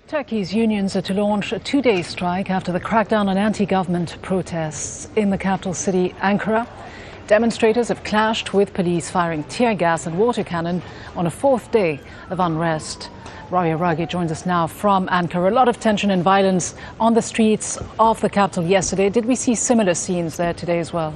Turkey's unions are to launch a two-day strike after the crackdown on anti-government protests in the capital city, Ankara. Demonstrators have clashed with police firing tear gas and water cannon on a fourth day of unrest. Rawya Rageh joins us now from Ankara. A lot of tension and violence on the streets of the capital yesterday. Did we see similar scenes there today as well?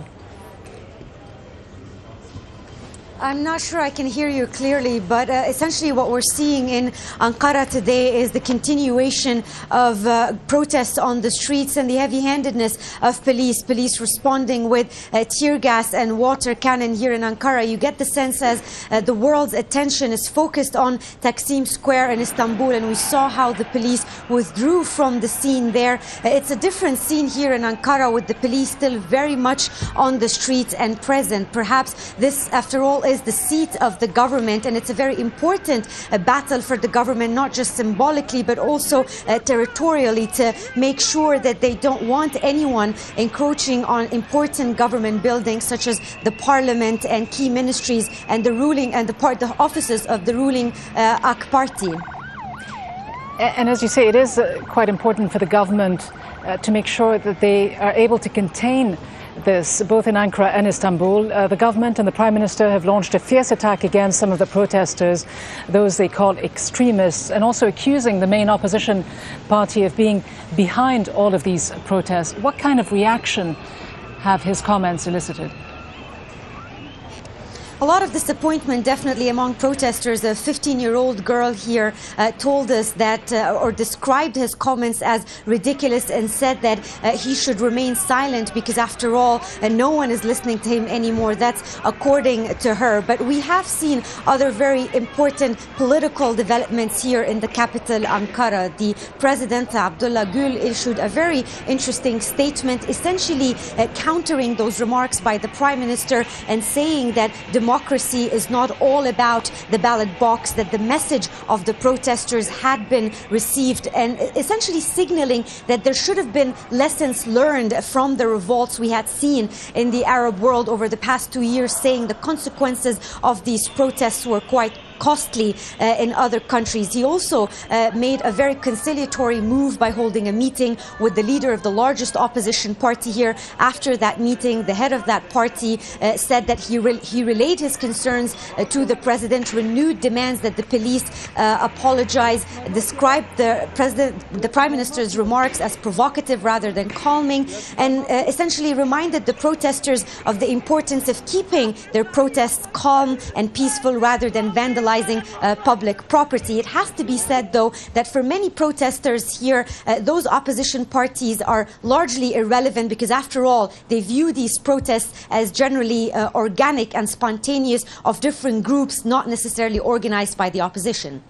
I'm not sure I can hear you clearly, but essentially what we're seeing in Ankara today is the continuation of protests on the streets and the heavy-handedness of police responding with tear gas and water cannon here in Ankara. You get the sense as the world's attention is focused on Taksim Square in Istanbul, and we saw how the police withdrew from the scene there. It's a different scene here in Ankara, with the police still very much on the streets and present. Perhaps this, after all, is the seat of the government, and it's a very important battle for the government, not just symbolically but also territorially, to make sure that they don't want anyone encroaching on important government buildings such as the parliament and key ministries and the offices of the ruling AK party. And as you say, it is quite important for the government to make sure that they are able to contain this, both in Ankara and Istanbul. The government and the Prime Minister have launched a fierce attack against some of the protesters, those they call extremists, and also accusing the main opposition party of being behind all of these protests. What kind of reaction have his comments elicited? A lot of disappointment, definitely, among protesters. A 15-year-old girl here told us that, or described his comments as ridiculous, and said that he should remain silent because, after all, no one is listening to him anymore. That's according to her. But we have seen other very important political developments here in the capital, Ankara. The President, Abdullah Gül, issued a very interesting statement, essentially countering those remarks by the Prime Minister and saying that democracy is not all about the ballot box, that the message of the protesters had been received, and essentially signaling that there should have been lessons learned from the revolts we had seen in the Arab world over the past 2 years, saying the consequences of these protests were quite costly in other countries. He also made a very conciliatory move by holding a meeting with the leader of the largest opposition party here. After that meeting, the head of that party said that he relayed his concerns to the president, renewed demands that the police apologize, described the Prime Minister's remarks as provocative rather than calming, and essentially reminded the protesters of the importance of keeping their protests calm and peaceful rather than vandalizing public property. It has to be said, though, that for many protesters here, those opposition parties are largely irrelevant because, after all, they view these protests as generally organic and spontaneous, of different groups, not necessarily organized by the opposition.